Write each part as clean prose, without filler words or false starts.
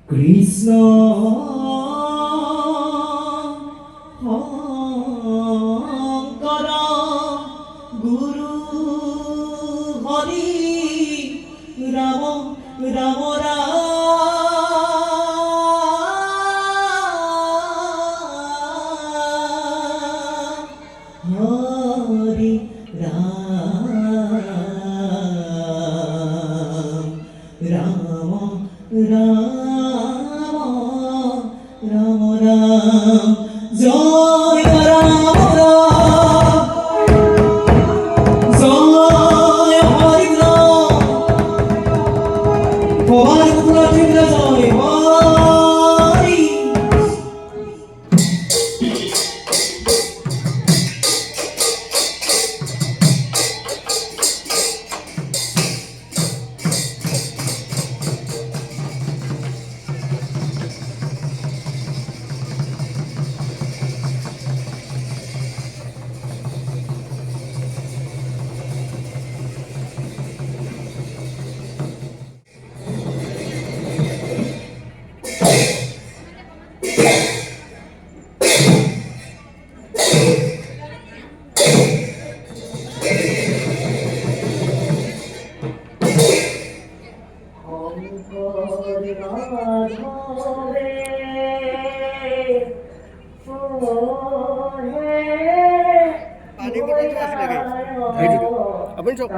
কৃষ্ণ শঙ্কর গুরু হরি রাম রাম রাম হরি রাম রাম রাম রাম রাম জয় রাম রাম জয় হরি রাম ভবানী পুত্র জয় হরি पानी बोतल तो ऐसे लगे भाई जी अपन चौक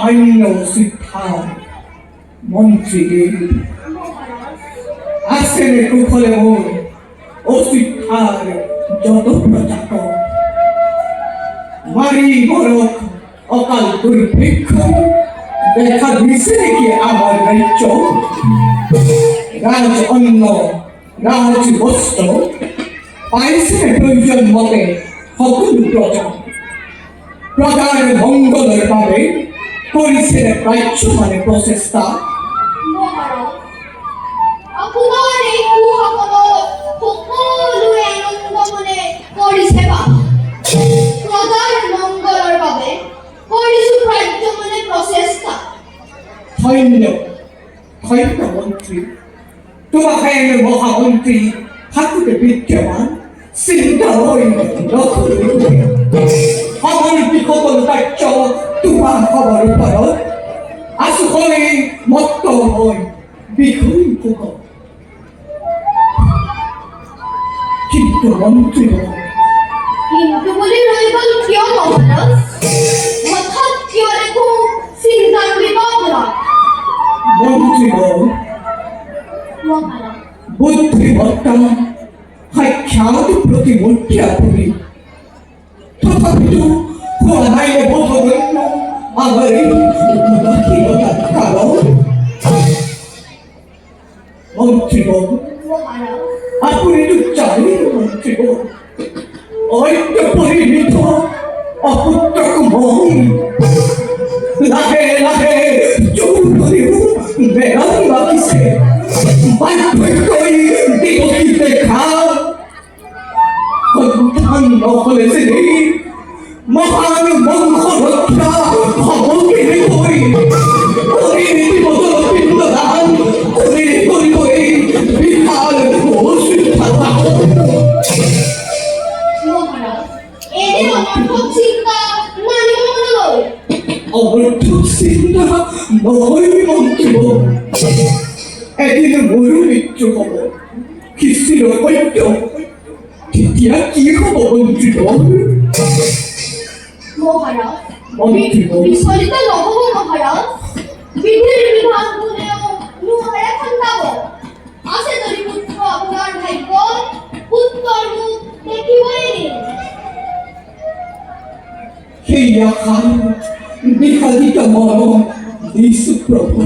সামান্য শিক্ষার মন্ত্রী আসেন কুখলে মোর ও শিক্ষার যত প্রজাতক মারি মরক অকাল দুর্ভিক্ষ দেখা দিছে কি আমার রাজ্য রাজ অন্ন রাজ বস্ত্র পাইছে প্রয়োজন মতে সকল প্রজা প্রজার মঙ্গলের ভাবে করিছে রাজ্য মানে প্রচেষ্টা মহারাজ আপোনাৰ এই কুসকলৰ সকলোৱে আনন্দ মনে কৰিছে বা প্ৰজাৰ মংগলৰ বাবে কৰিছো ৰাজ্য মনে প্ৰচেষ্টা ধন্য ধন্য মন্ত্রী তোমাকে এনে মহামন্ত্রী ঠাকুরে বিদ্যমান চিন্তা হই নকরিবে আমার বিকল কার্য তোমার খবর উপর আসু হই মত্ত হই বিঘুই পুকর কিন্তু মন্ত্রী কিন্তু বুলি ৰৈ গ'ল কিয় মহাৰাজ হঠাৎ কিয় দেখো চিন্তাৰ বিবাদ মন্ত্রী মহাৰাজ বুদ্ধিমত্তা সাক্ষাৎ প্রতিমূর্তি আপনি তথাপিতো খোয়া নাইলে বোধগণ্য আমার এই উদাসীনতার কারণ মন্ত্রীগণ মহাৰাজ আপনি তো জানেন মন্ত্রীগণ ঐক্য পরিমিত অপুত্রক মন লাহে লাহে চোর করিব বেড়ান বাকিছে বাধ্য কই দিবকি দেখা সন্তান নহলে যে মহান বংশ রক্ষা হবকে কই করি বদল পিণ্ড দান করি করিব এই বিশাল ঘোষ মহাৰাজ এনে অনৰ্থক চিন্তা মানিব মনলৈ অবর্থ চিন্তা নয় মন্ত্রী এদিন ময়ূর মৃত্যু হব খ্রিস্টির ঐক্য তেতিয়া কি হব মন্ত্রী মহাৰাজ মন্ত্রী বিচলিত নহব মহাৰাজ বিধিৰ বিধান কোনেও নোহাৰে খন্দাব আছে যদি পুত্ৰ আপোনাৰ ভাগ্যত পুত্ৰৰ মুখ দেখিবই নিম সেই আশার বিকালিত মরণ দিশু প্রভু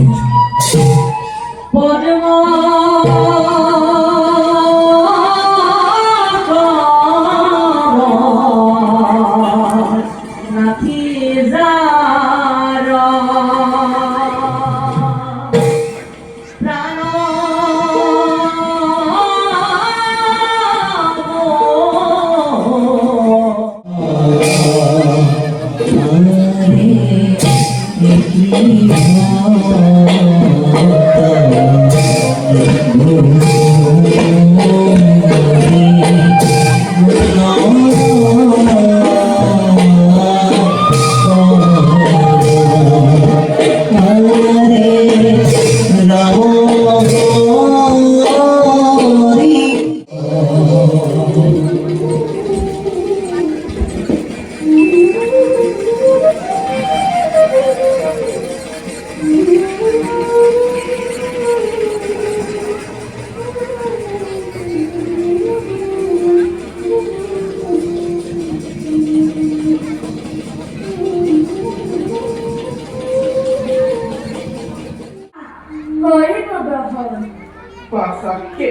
Pasa que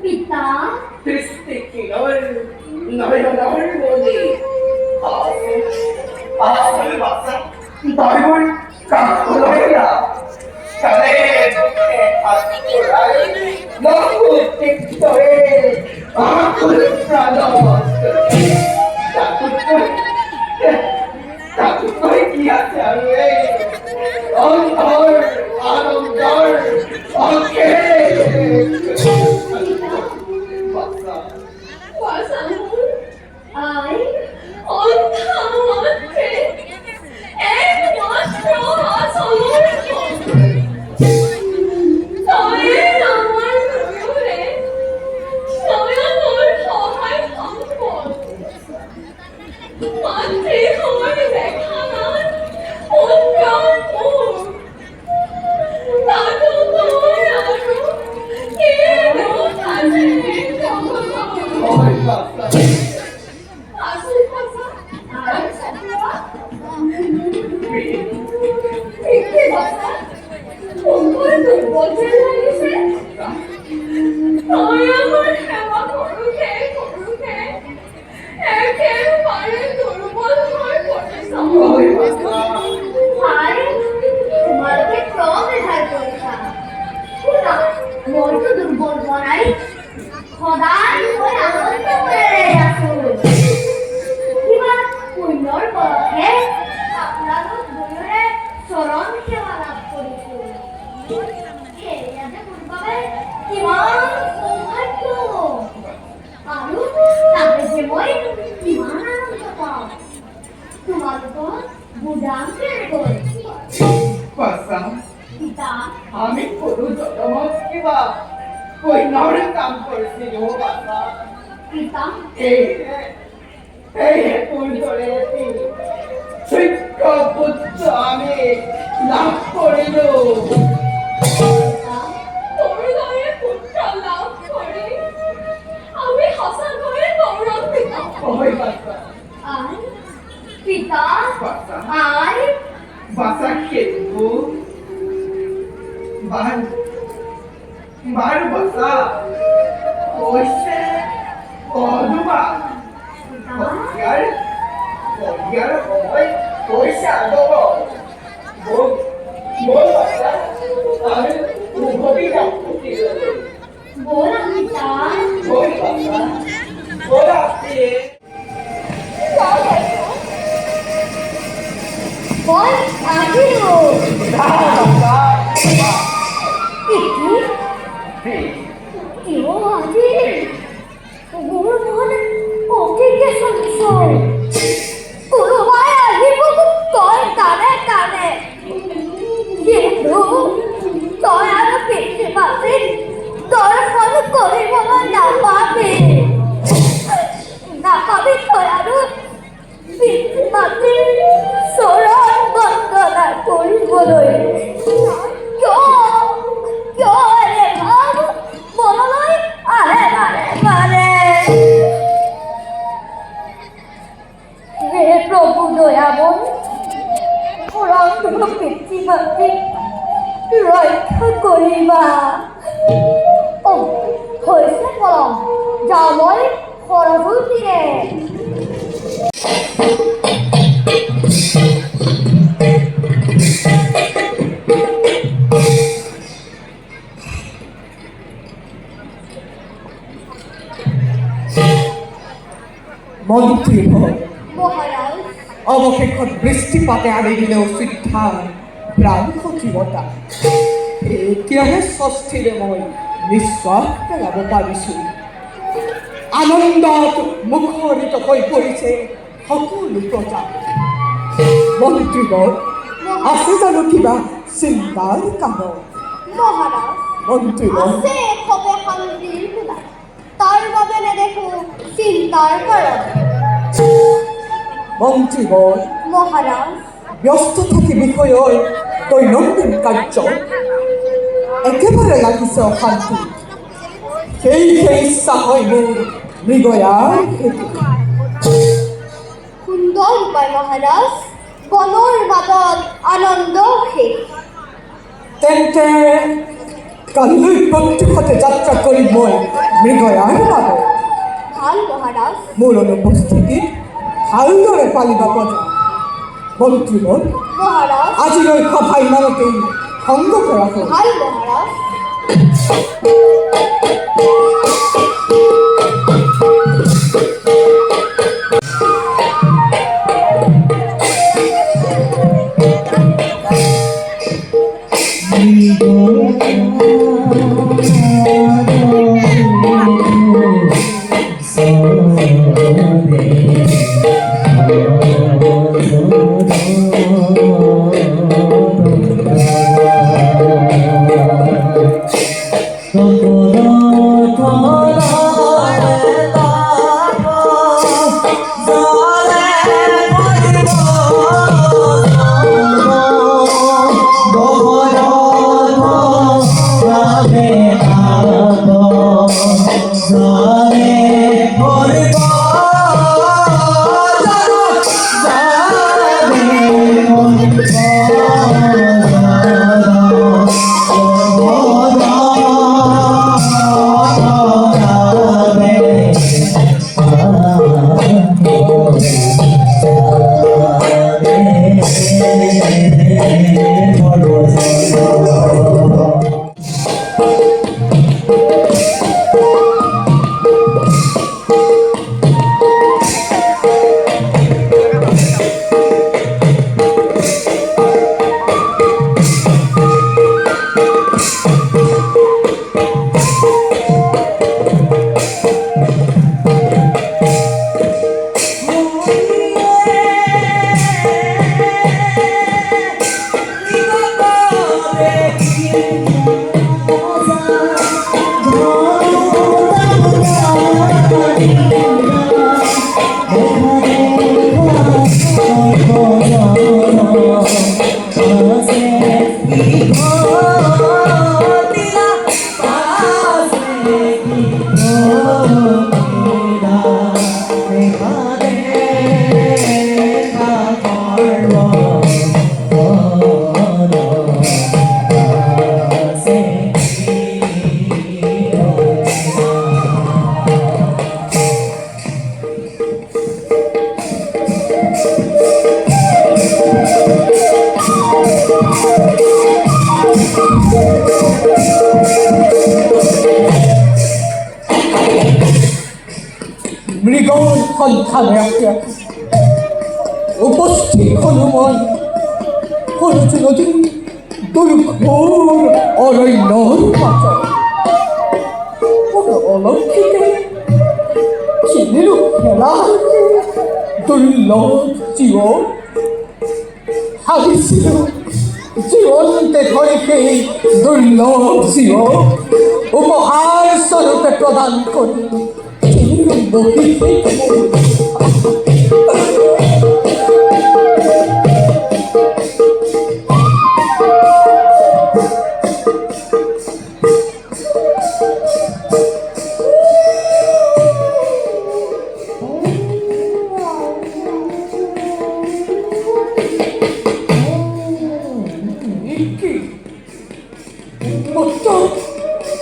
পিতা triste que no বলি আসলে বাসা তারপর কাকুলাইরা কালে আসুরাই নকু টিকতরে আকুল প্রাণত তাকুই কি আছে আরে অন্তর আনন্দর ওকে আই অন্থামতে একমাত্র আসল বড্ড দুর্বল মনাই সদায় মই আনন্দ করে আছো কিবা পুণ্যৰ বলতে আপোনালোক দুয়োৰে চৰণ সেৱা লাভ কৰিছো এয়া যে মোৰ বাবে কিমান সৌভাগ্য আৰু তাতে যে মই কিমান আনন্দ পাওঁ তোমালোকৰ বুজাম কেনেকৈ বাছা পিতা আমি কোনো জনমত কিবা কন্যাৰ কাম কৰিছিলো বাছা পিতা এই তোৰ দৰে এটি যোগ্য পুত্ৰ আমি লাভ কৰিলো তোৰদৰে পুত্ৰ লাভ কৰি আমি সঁচাকৈয়ে গৌৰৱান্বিত হয় বাছা আই পিতা বাছা আই বাছা কিন্তু বাৰ বাছা কৈছে কদুবা ইয়াৰ সময় কৈছে আগব মোৰ বাছা আমি উভতি যাম বল পিতা মই বাছা বলা আপনি বল আহিলো কিয় আজি মোৰ মন অতিকে চঞ্চল কোনোবাই আহিব তই কাণে কাণে কিন্তু তই আৰু পিতৃ মাতৃক দৰ্শন কৰিবলৈ নাপাবি তই আৰু পিতৃ মাতৃৰ চৰণ বন্দনা কৰিবলৈ কিয় এনে ভাৱ মনলৈ আহে বাৰে হে প্ৰভু দয়াময় অন্ধ পিতৃ মাতৃক ৰক্ষা কৰিবা হৈছে পলম যাওঁ মই সৰস্বতীৰে মন্ত্ৰী হয় মহাৰাজ অৱশেষত বৃষ্টিপাতে আনি দিলে অচিদ্ধা প্ৰাণ সজীৱতা এতিয়াহে ষষ্ঠীৰে মই নিশ্বাস পেলাব পাৰিছোঁ আনন্দত মুখৰিত হৈ পৰিছে সকলো প্ৰজা মন্ত্ৰীগণ আছে জানো কিবা চিন্তাৰ কাৰণ মহাৰাজ মন্ত্ৰীগণ আছে এসৱে শান্তিৰ কোলা তাৰ বাবে নেদেখো চিন্তাৰ কাৰণ মন্ত্ৰীগণ মহাৰাজ ব্যস্ত থাকি বিষয়ৰ দৈনন্দিন কাৰ্য একেবাৰে লাগিছে অশান্তি সেই ইচ্ছা হয় মোৰ মৃগয়াৰ সুন্দৰ উপায় মহাৰাজ বনৰ মাজত আনন্দ শেষ তেন্তে কালিলৈ প্ৰত্যুষতে যাত্ৰা কৰি মই মৃগয়াৰ বাবে ভাল মহাৰাজ মোৰ অনুপস্থিতিত ভালদৰে পালিব প্ৰজা মন্ত্ৰীগণ মহাৰাজ আজিলৈ সভা ইমানতেই ভংগ কৰা হ'ল ভাল মহাৰাজ সন্ধানে আসিয়া উপস্থিত হনুমান হরজ নদী দুর্ঘোর অরণ্য অলক্ষিতে চিনির খেলা দুর্লভ জীবন হারিয়েছিল জীবনকে ধরেকে দুর্লভ জীবন উপহার স্বরূপে প্রদান করি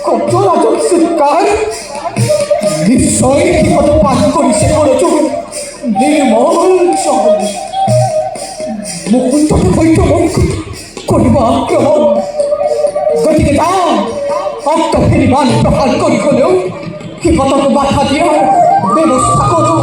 কত রাজক শিকার নিশ্চয় কত পাঠ করি সে করেছ নির্মল চল মুকুটকে হইত মুখ করিব আক্রমণ গতিকে যাও অর্থ ফেরিবান প্রহার করি হলেও কি কত বাধা দেওয়ার ব্যবস্থা করো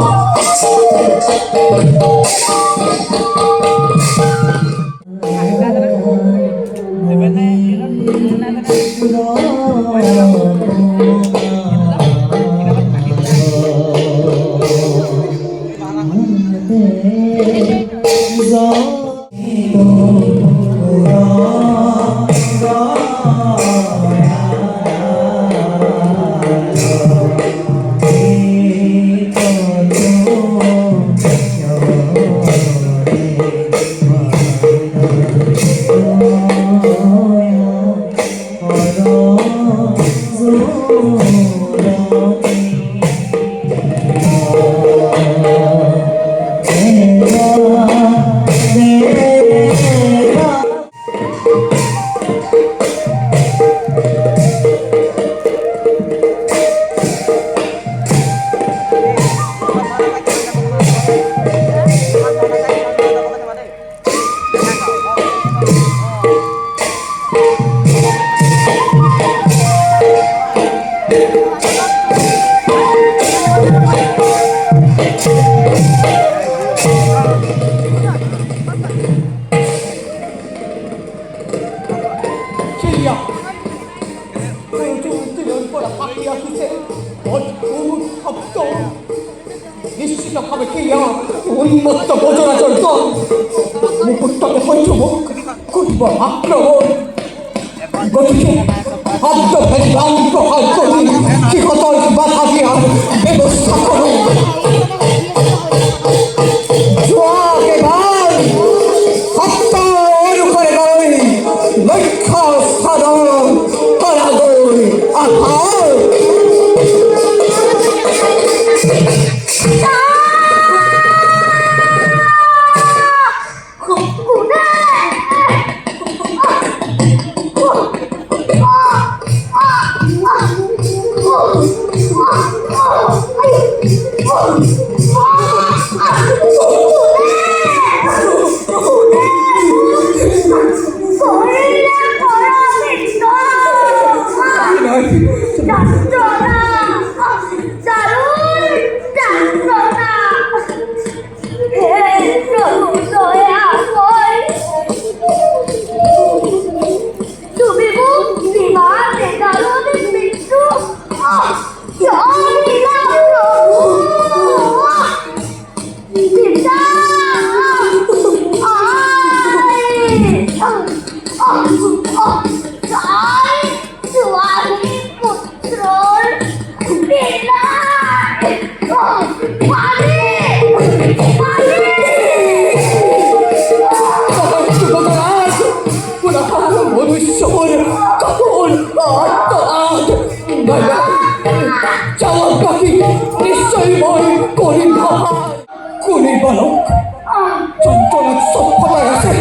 নিশ্চিতভাবে ক্রিয়া উন্মত্ত বজরাচর দল মুকুটকে হইত মুখ করিব আক্রমণ গতিকে শব্দ ফেরিবান প্রহার করি কি কত বাধা দেওয়ার ব্যবস্থা করুন জোয়াকে বাল সত্য অনুকরে গই লক্ষ্য সাধন করা গই আধার নিশ্চয় মই করি কোনে বালক যন্ত্রণা সভ্যতায় আছে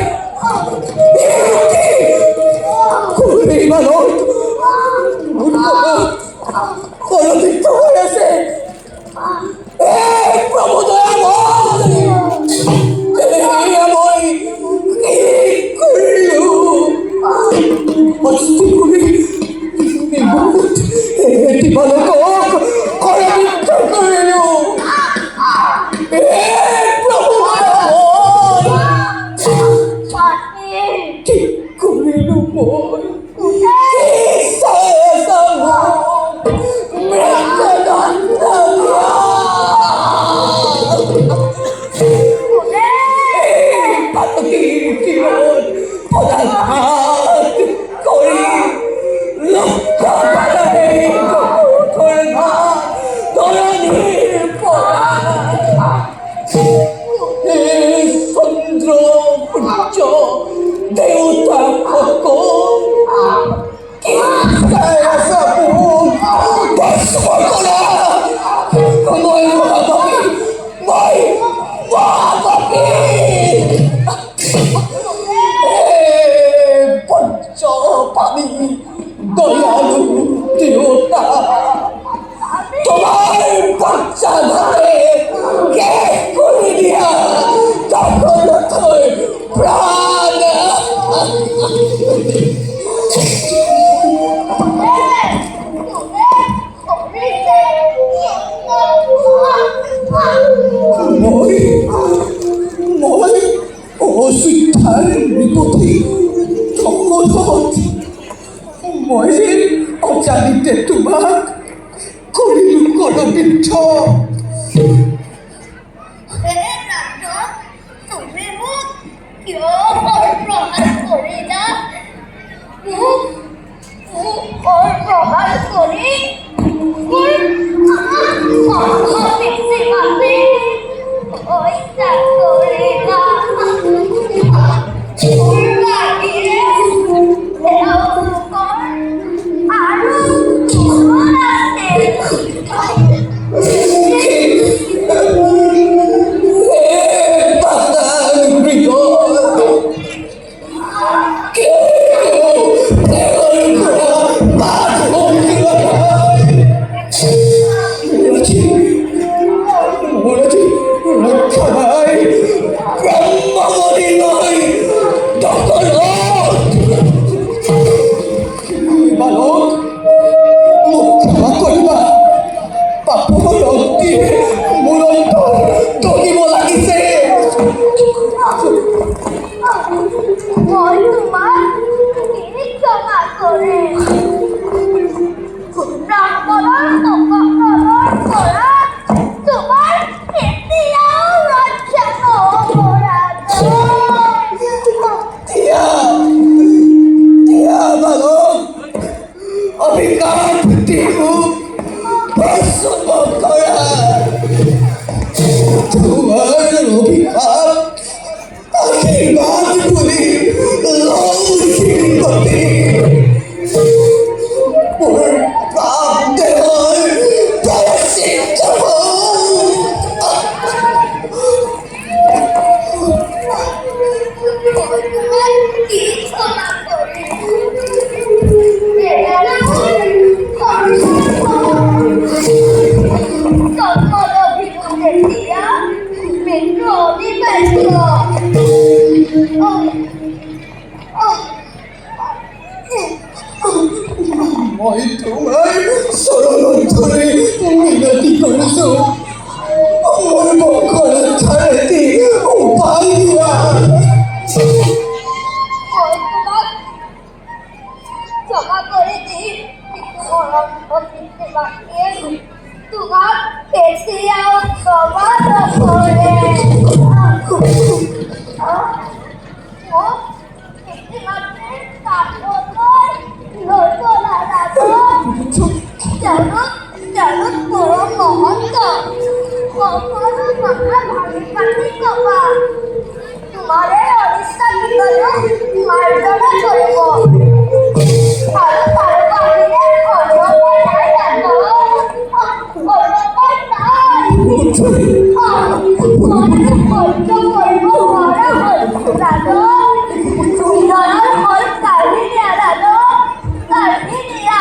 কোনে বালক করদিত হয়ে আছে প্রভু এটি বালক করদিত করিল মই অযোধ্যাৰ নৃপতি ধৰ্মধত মই অজানিতে তোমাক কৰিলো কৰবিদ্ধ তুমি মোক কিয় প্ৰহার কৰিলা মোক প্ৰহার কৰি মোৰ পিতৃ মাতৃ হত্যা কৰিলা মোৰ বাহিৰে তেওঁলোকৰ আৰু কোনো মই তোমাৰ চৰণত ধৰি মিনতি কৰিছো মোৰ মুখৰ ঠাইতে উপায় দিয়া ক্ষমা করে দিই তোমার কেতিয়াও ক্ষমা নকৰে জানো পরম মহন্ত কখনো কথা ভাবি পাতি কবা তোমাৰে অনিষ্ট বিকল্প মাৰ্জনা কৰিব আৰু তাৰ বাহিৰে অন্যপাই নাই জানো অন্যপাই নাই মনে সহ্য কৰিব নোৱাৰা হৈছো জানো হৃদয়ৰ হ'ল কাঢ়ি দিয়া জানো কাঢ়ি দিয়া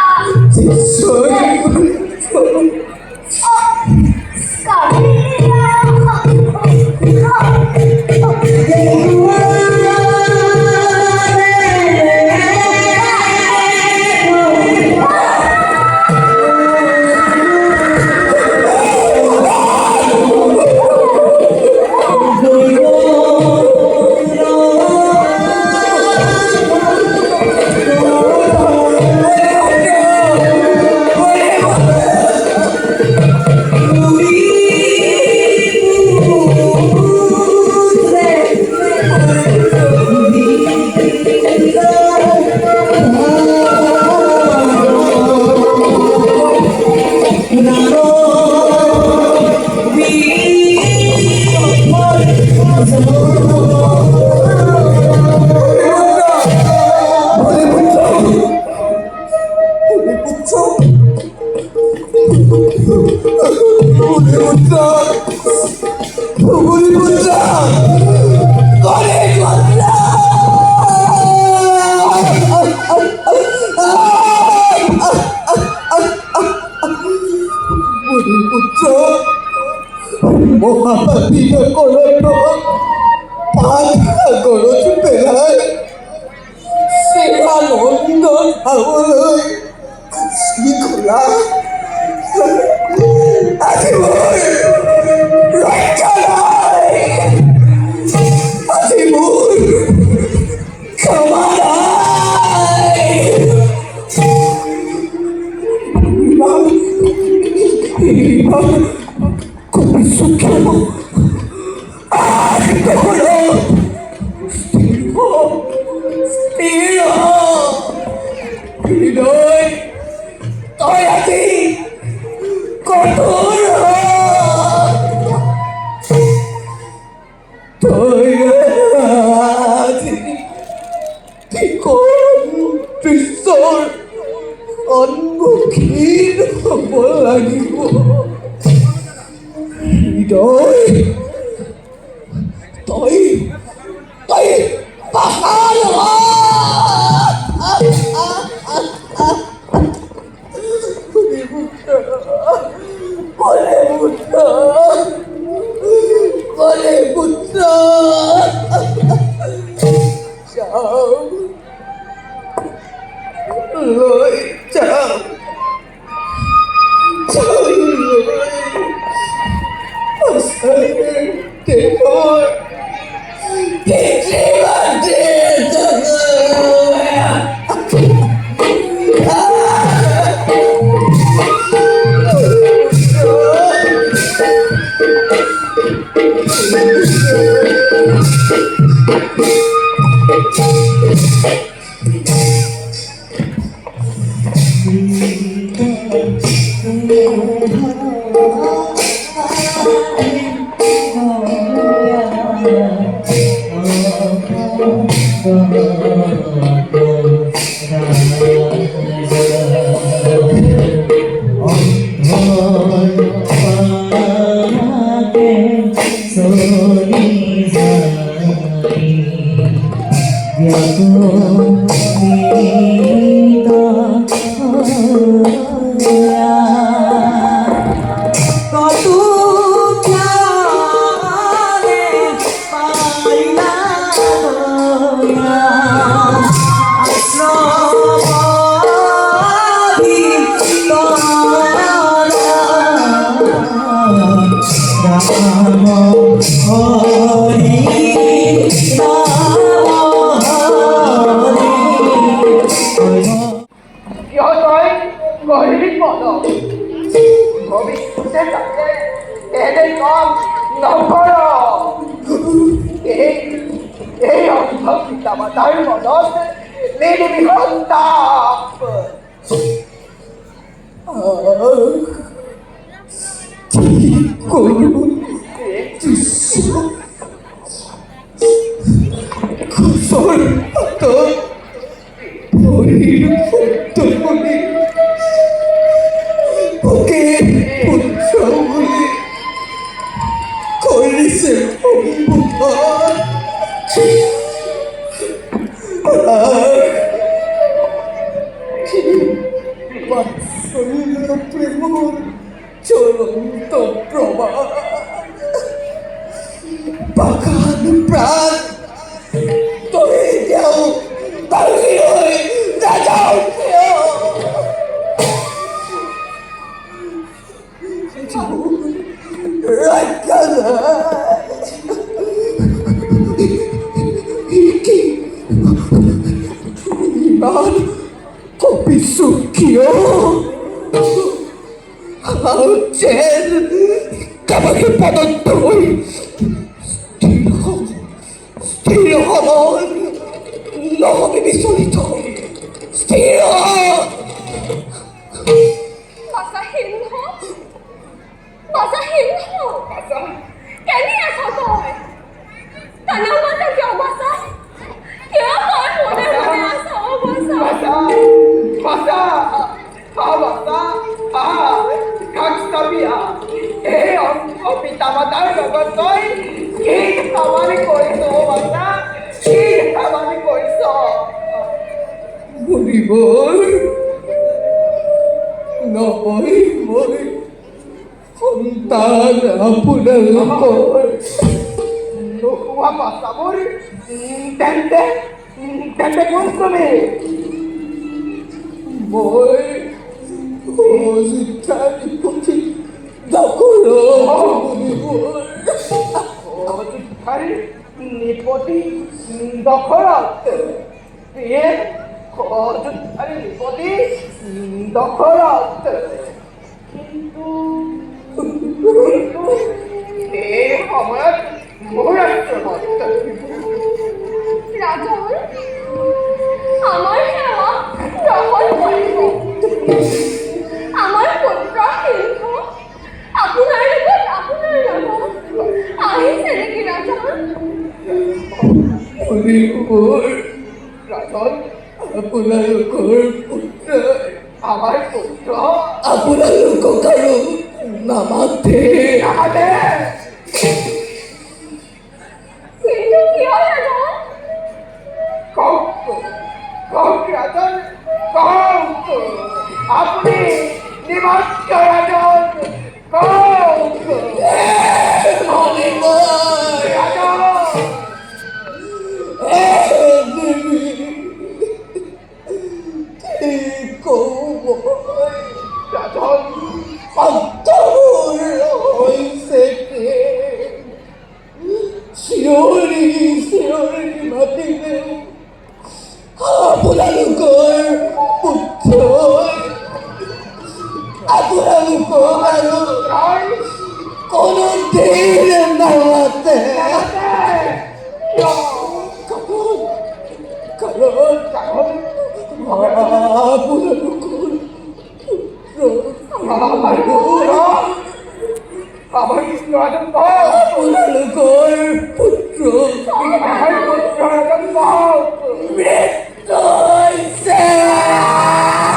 মহাপাতিত কলন্ত পাগলত পেলাই শিৱানন্দ খাবলৈ শৃংখলা Come succhiamo piccolo stilo di noi togliati cottura togliati di pistol on mungkin lagi Doi Doi Doi Pahala Boleh buta Boleh buta Jauh Loi jauh Temor Gửi một đồ có bị xếp đặt để đây con nó có đồ để ông thật thì ta mà tới một đó đi đi bị không ta cùng rồi tôi Bahkan berat tôi theo bao người ra chào rất cần iman kopi sukio hal chen kamu kepada tôi Stilo no mi solito Stilo Masahin ho Masahin ho Cái này là sao rồi Tại nếu mà ta kiểu masa Kiểu tôi muốn em mà nè sao masa как sabia ông bị tama tới rồi con tôi khi tama đi coi số masa khi tama đi coi số bồi bồi nói không ta là phụ nữ tôi Lupa masa bồi tente consume Boy, cari kunci dakolo. Cari nipoti dakolo. Dia, cari nipoti dakolo. কিন্তু এই সময়ত মোৰ আশ্ৰমত ৰাজন আমাৰ সেৱা গ্ৰহণ কৰিব আমাৰ পুত্ৰ সিংহ আপোনাৰ লগত আহিছে নেকি ৰাজন ৰাজন আপোনালোকৰ পুত্ৰ আমাৰ পুত্ৰ আপোনালোকক আৰু নামাতে নামাতে কিন্তু কিয় ৰাজন কওক ৰাজন কওক আপুনি নিমন্ত ৰাজন কওক ৰাজন ৰাজন চিঞৰি মাতিলে আপোনালোকৰ পুত্ৰ আপোনালোকক আৰু কোনো দিন নামাতে কাৰণ আপোনালোকৰ আমাৰ কৃষ্ণ ৰাজন কওক আপোনালোকৰ পুত্ৰ আমাৰ পুত্ৰ ৰাজন কওক মৃত্যু হৈছে এই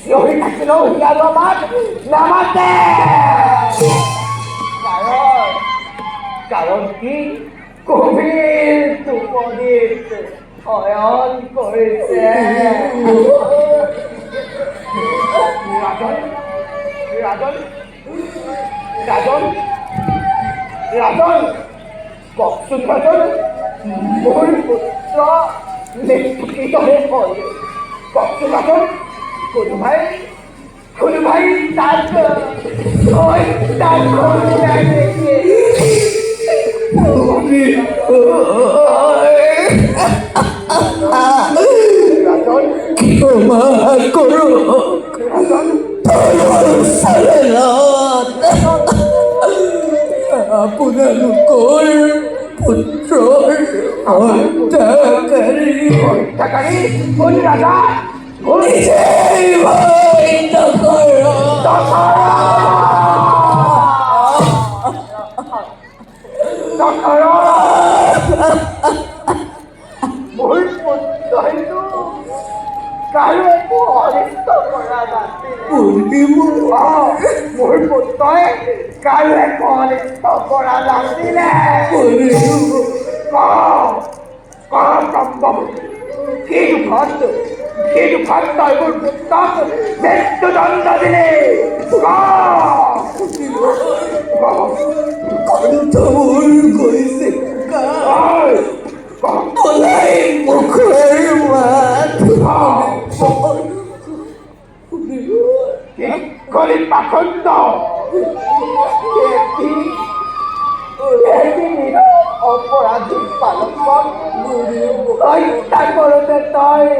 여기 다시는 야로만 남았대. কারণ কি কবির তুপনির শয়ন করেছে রাজন রাজন রাজন রাজন কক্সবাজার মোর পুত্র নিষ্ঠিত হয়ে পড়ে কক্সবাজার কোনো ভাই তার ওই তার দেখে ক্ষমা করো আপনার কোল পুত্র হত্যাকারী কোন রাজা মূল পুত্র হইল কারো একটু অনিষ্ট করা যাচ্ছে মূল পুত্র কারো একটু অনিষ্ট করা যাচ্ছে কিন্তু ভক্ত মূল পুত্র মৃত্যুদণ্ড দিলে কণ্ঠমূল কইছে বলাই মুখের মাত করি পাখন্দ অপরাধী পালক হত্যা করতে তয়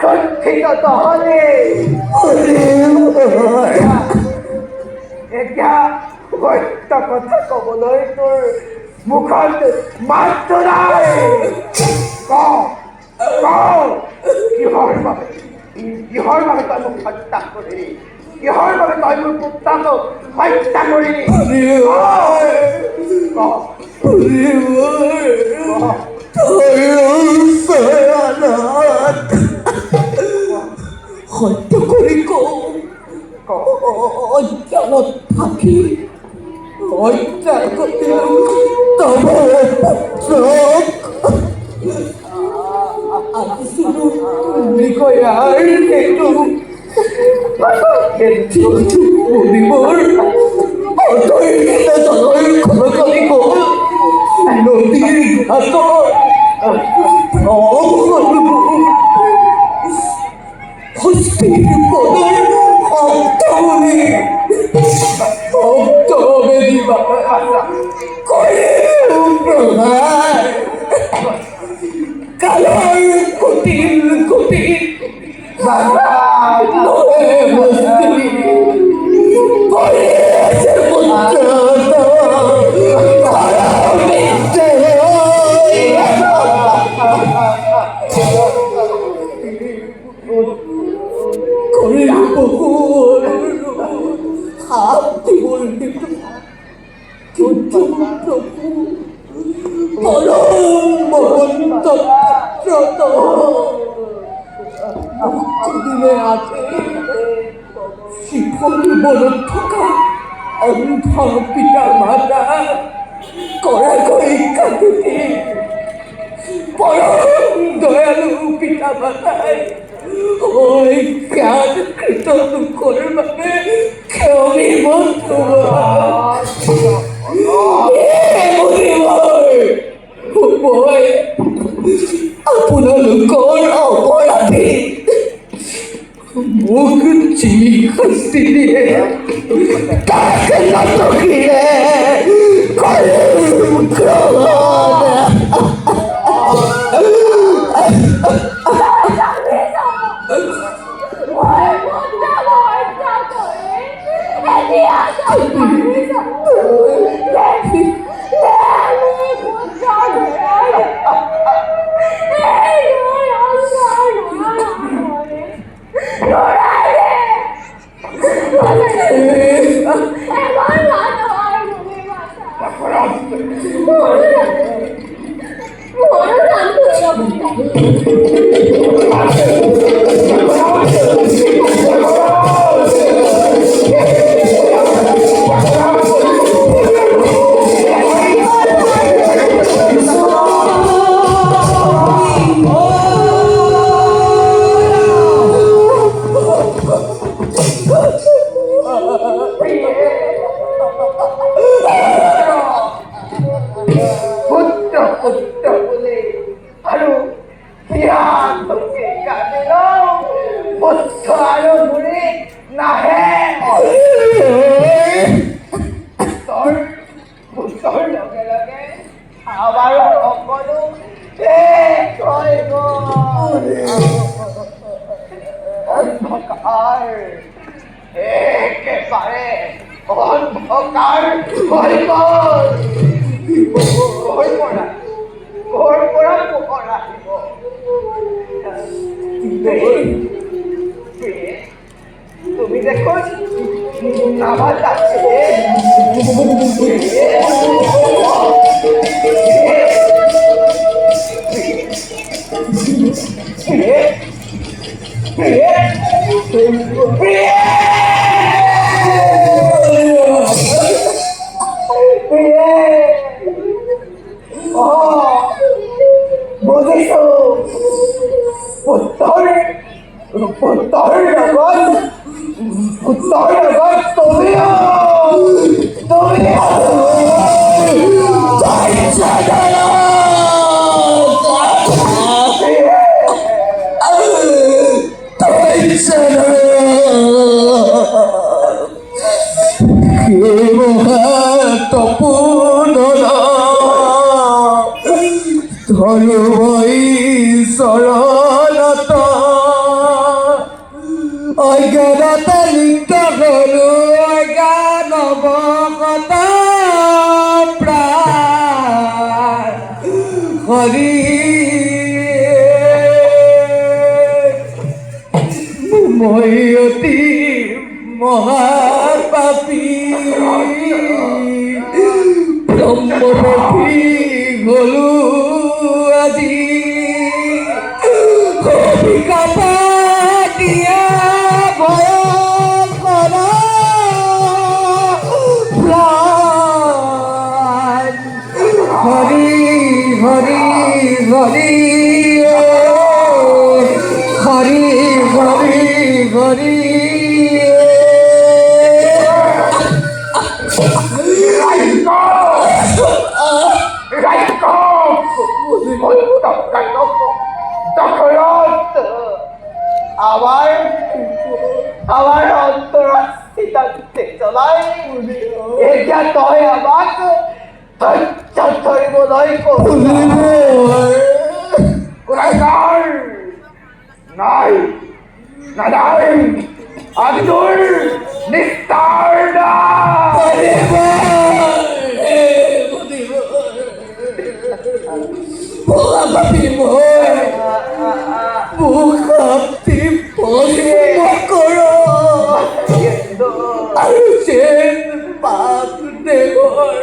কঠিনত হলে এতিয়া সত্য কথা কবলৈ তোৰ মুখত মাত নাই কিহৰ বাবে তই মোক হত্যা কৰিলি কিহৰ বাবে তই মোৰ পুত্ৰক হত্যা কৰিলি হত্যা কৰি অজ্ঞানত থাকি হত্যা কৰি বিষয়াৰ সেইটো মৰিবৰ অতৰিত জলৰ খৰকালি গ'ল নদীৰ ঘাটত হস্তিৰ পদৰ শব্দবেদী কৰে প্ৰভাৰ কালৰ কুটিল কুটিল শিক্ষক থকা অন্ধ পিতা মাতা কড়াকড়ি কাকুতি পরম দয়ালু পিতা মাতাই ওই জ্ঞান কৃত দুঃখৰ বাবে ক্ষমিব মই আপোনালোকৰ অপৰাধী মোক যি শাস্তি দিয়ে তাকে নথকিলে কৰিম What? পুত্ৰ আৰু বুঢ়ী নাহে পুত্ৰৰ লগে লগে আমাৰ সকলো শেষ হৈ গ'ল অন্ধকাৰ একেবাৰে অন্ধকাৰ হৈ গ'ল ক'ৰ পৰা পোহৰ আহিব তুমি দেখোন আমার কাছে বুঝেছো পুত্ৰৰ লগত তুমিও চৰণত অজ্ঞানতা লিপ্ত হলো অজ্ঞানৱগত প্ৰাণ হৰি মই অতি মহাপাপী ব্ৰহ্মপতি হলো আজি দিয়া ভয়ংকৰ প্ৰাণ হৰি হৰি হৰি হৰি হৰি হৰি আমার অন্তরার সিদ্ধান্তে চলাই এটা তই আমাক ধৰিবলৈ নাই নাই আব্দুল নিস্তার মুখাপ্তি পর আৰু যেন বাপ দেহৰ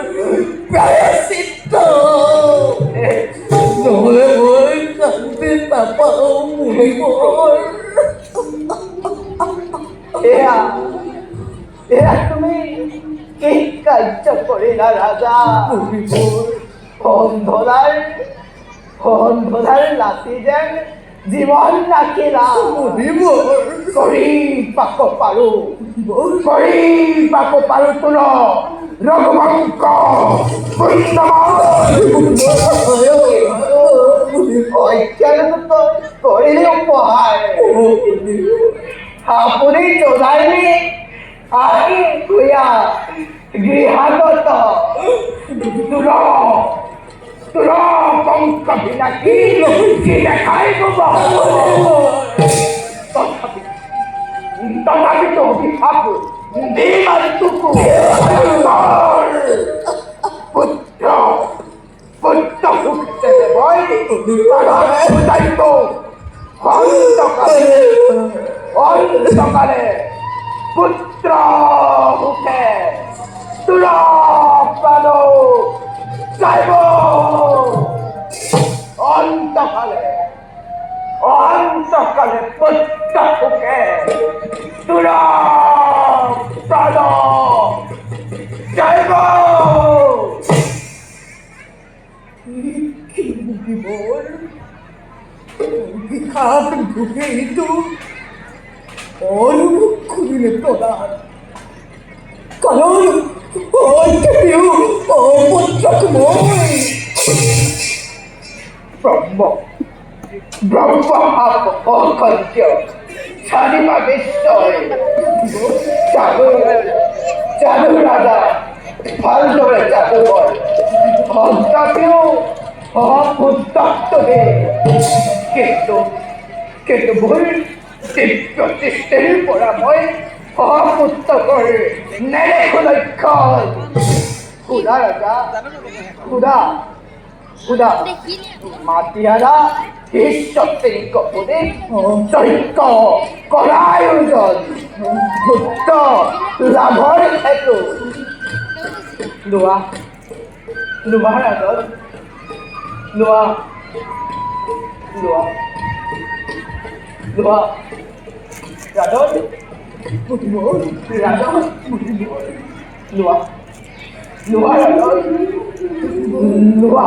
প্ৰায়চিত্ত নহ'লে মই শান্তি নাপাওঁ মোৰ এয়া তুমি কি কাৰ্য কৰিলা ৰাজা অন্ধলাৰ লাঠি যেন জীৱন ৰাখিলা কৰি পাব পাৰো তোৰ ৰঘুবংশ কৰিলে উপহাৰ আপুনি জনাইনি আহি ঘূৰা গৃহাগত তোৰ বংশ বিলাকি কি দেখাই গব তথাপিতো অভিশাপ দিম আৰু তোকো পুত্ৰ সুখে মই বুজাইব অন্তকালে পুত্ৰ সুখে তোৰ প্ৰাণ যাইব অন্তকালে পুত্ৰ সুখে তোৰ প্ৰাণ যাইব বিখাত ঢুকে এইটো অনুভৱ কৰিলে প্ৰদান কাৰণ কেতিয়াও অপুত্ৰক মই ব্ৰহ্ম অসত্য জানিবা নিশ্চয় যাদু যাদু ৰাজা ভালদৰে যাদু হয় তথাপিও অপুত্তক্ত হে কিন্তু কিন্তু ভুল দিব্য দৃষ্টিৰ পৰা মই অপুত্তকৰ নেদেখো লক্ষণ সুধা ৰাজা সুধা সুধা মাতিয়ারা ঈশ্বর গোপনে দৈত্য করায়োজন ভূত লাভর হেতু লোৱা লোৱাৰ আগত লোৱা লোৱা লোৱা ৰাধন বুজিব ৰাধন বুজিব লোৱা লোৱা ৰাধন লোৱা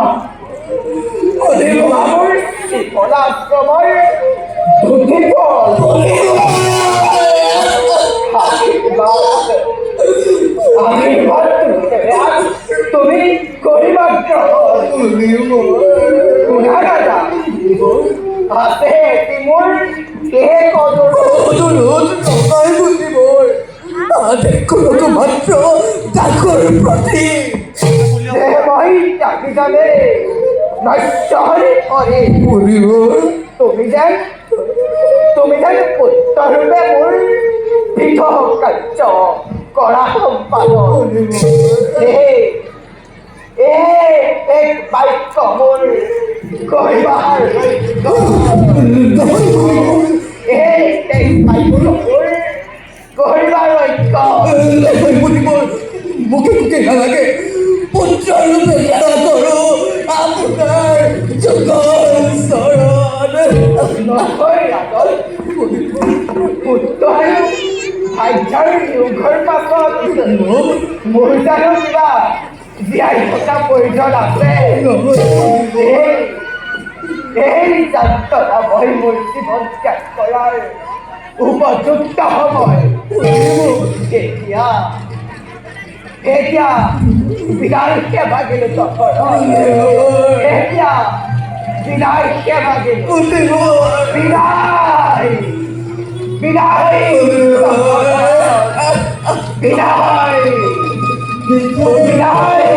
অধিভাবর পরাক্রমর বুদ্ধিবল আশীর্বাদ তুমি করিবা শুনা রাজা আছে মোৰ দেহে অনুৰোধ নকয় বুদ্ধিবল কোনো মাত্ৰ ডাকৰ প্ৰতি মই ডাকি জানে নশ্বর করে তুমি যেন পুত্ররূপে মোৰ পৃথক কাৰ্য কৰা সম্পাদন এক বাক্য মোৰ কৰিবাৰ এক বাক্য মোৰ কৰিবাৰ মুখে মুখে নালাগে পুত্ৰৰূপে কৰো আপোনাৰ জগত চৰণ নহয় ৰাজল পুত্ৰ ভাগ্যৰ নিয়োগৰ পাছত মোৰ জানো কিবা জীয়াই থকা প্ৰয়োজন আছে এই যাত্ৰা মই মোৰ জীৱন ত্যাগ কৰাৰ উপযুক্ত সময় এতিয়া এতিয়া বিদায় সেৱা গেলো তখন এতিয়া বিদায় সেৱা গেলো বিদায় বিদায় বিদায় বিদায়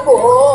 Call